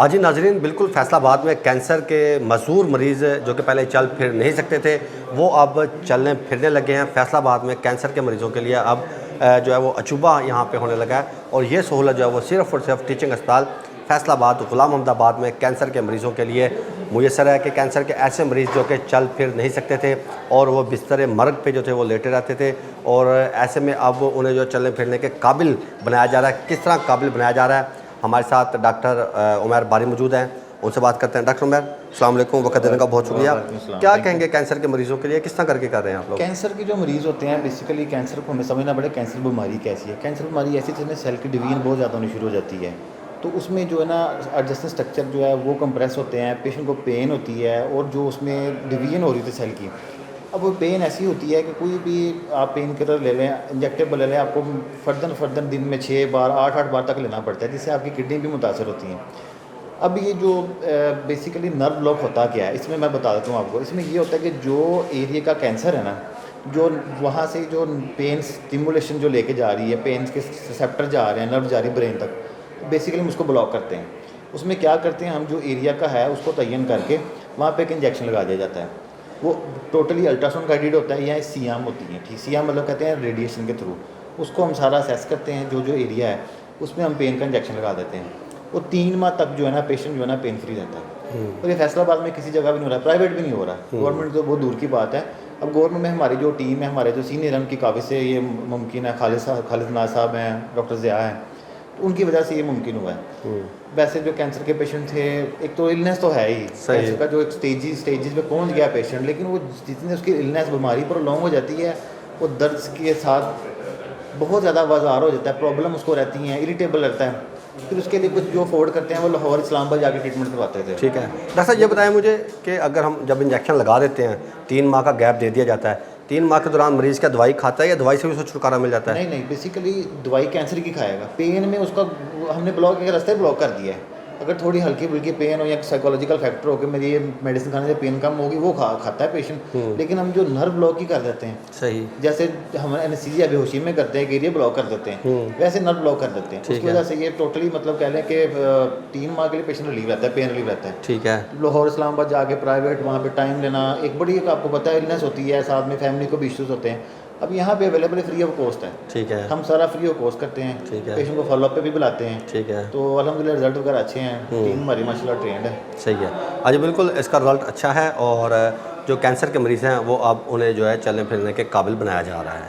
आज ही नाजरीन, बिल्कुल फैसलाबाद में कैंसर के मशहूर मरीज़ जो कि पहले चल फिर नहीं सकते थे, वो अब चलने फिरने लगे हैं। फैसलाबाद में कैंसर के मरीज़ों के लिए अब जो है वो अचूबा यहाँ पे होने लगा है, और ये सहूलत जो है वो सिर्फ़ और सिर्फ टीचिंग अस्पताल फैसलाबाद ग़ुलाम अहमदाबाद में कैंसर के मरीज़ों के लिए मुयसर है। कि कैंसर के ऐसे मरीज़ जो कि चल फिर नहीं सकते थे और वो बिस्तर मर्ग पे जो थे वो लेटे रहते थे, और ऐसे में अब उन्हें जो चलने फिरने के काबिल बनाया जा रहा है। किस तरह काबिल बनाया जा रहा है, हमारे साथ डॉक्टर उमर बारी मौजूद हैं, उनसे बात करते हैं। डॉक्टर उमर, अस्सलाम वालेकुम, वक्त देने का बहुत शुक्रिया। क्या कहेंगे कैंसर के मरीज़ों के लिए, किस तरह करके कर रहे हैं आप लोग? कैंसर के जो मरीज़ होते हैं, बेसिकली कैंसर को हमें समझना पड़े कैंसर बीमारी कैसी है। कैंसर बीमारी ऐसी जिसमें सेल की डिवीजन बहुत ज़्यादा होनी शुरू हो जाती है, तो उसमें जो है ना एडजस्टेंट स्ट्रक्चर जो है वो कंप्रेस होते हैं, पेशेंट को पेन होती है, और जो उसमें डिवीजन हो रही थी सेल की, अब वो पेन ऐसी होती है कि कोई भी आप पेन किलर ले लें, इंजेक्टेबल ले लें, आपको फर्दर दिन में 6 बार 8 बार तक लेना पड़ता है, जिससे आपकी किडनी भी मुतासर होती हैं। अब ये जो बेसिकली नर्व ब्लॉक होता क्या है, इसमें मैं बता देता हूँ आपको। इसमें ये होता है कि जो एरिया का कैंसर है ना, जो वहाँ से जो पेन स्टिमुलेशन जो लेके जा रही है, पेन के रिसेप्टर जा रहे हैं, नर्व जा रही है ब्रेन तक, बेसिकली हम उसको ब्लॉक करते हैं। उसमें क्या करते हैं हम, जो एरिया का है उसको तयन करके वहाँ पे एक इंजेक्शन लगा दिया जाता है। वो टोटली अल्ट्रासाउंड गाइडेड होता है, या सीएम होती है, ठीक, सीएम मतलब कहते हैं रेडिएशन के थ्रू। उसको हम सारा असेस करते हैं, जो एरिया है उसमें हम पेन का इंजेक्शन लगा देते हैं। वो 3 माह तक जो है ना पेशेंट जो है ना पेन फ्री रहता है। और ये फैसलाबाद में किसी जगह भी नहीं हो रहा, प्राइवेट भी नहीं हो रहा, गवर्नमेंट तो बहुत दूर की बात है। अब गवर्नमेंट में हमारी जो टीम है, हमारे जो सीनियर हैं, उनकी काफ़ी से ये मुमकिन है। खालिद नाज साहब हैं, डॉक्टर ज़िया हैं, तो उनकी वजह से ये मुमकिन हुआ है। वैसे जो कैंसर के पेशेंट थे, एक तो इलनेस तो है ही, कैंसर का जो एक स्टेजेस पे पहुंच गया पेशेंट, लेकिन वो जितनी उसकी इलनेस बीमारी पर लॉन्ग हो जाती है, वो दर्द के साथ बहुत ज़्यादा बाजार हो जाता है, प्रॉब्लम उसको रहती हैं, इरिटेबल रहता है। फिर उसके लिए कुछ जो अफोर्ड करते हैं वो लाहौर इस्लामाबाद जाके ट्रीटमेंट करवाते थे। ठीक है डॉक्टर साहब, ये बताएं मुझे कि अगर हम जब इंजेक्शन लगा देते हैं, 3 माह का गैप दे दिया जाता है, 3 माह के दौरान मरीज़ क्या दवाई खाता है या दवाई से भी उसको छुटकारा मिल जाता है? नहीं, बेसिकली दवाई कैंसर की खाएगा। पेन में उसका हमने ब्लॉक के रास्ते ब्लॉक कर दिया है। अगर थोड़ी हल्की फुल्की पेन हो या साइकोलॉजिकल फैक्टर हो कि मेरी ये मेडिसिन खाने से पेन कम होगी, वो खाता है पेशेंट। लेकिन हम जो नर्व ब्लॉक ही कर देते हैं, सही, जैसे हम एनेस्थीसिया बेहोशी में करते हैं कि एरिया ब्लॉक कर देते हैं, वैसे नर्व ब्लॉक कर देते हैं। उसकी वजह से ये टोटली मतलब कह लें कि 3 माह के लिए पेशेंट रिलीव रहता है, पेन रिलीव रहता है। ठीक है। लाहौर इस्लामाबाद जाके प्राइवेट वहाँ पे टाइम लेना, एक बड़ी आपको पता है इलनेस होती है, साथ में फैमिली को भी इश्यूज होते हैं। अब यहाँ पे अवेलेबल फ्री ऑफ कॉस्ट है। ठीक है, हम सारा फ्री ऑफ कॉस्ट करते हैं। ठीक है। पेशेंट को फॉलोअप पे भी बुलाते हैं। ठीक है, तो अल्हम्दुलिल्लाह रिजल्ट वगैरह अच्छे हैं, टीम हमारी माशाल्लाह ट्रेंड है। सही है। आज बिल्कुल इसका रिजल्ट अच्छा है, और जो कैंसर के मरीज़ हैं वो अब उन्हें जो है चलने फिरने के काबिल बनाया जा रहा है।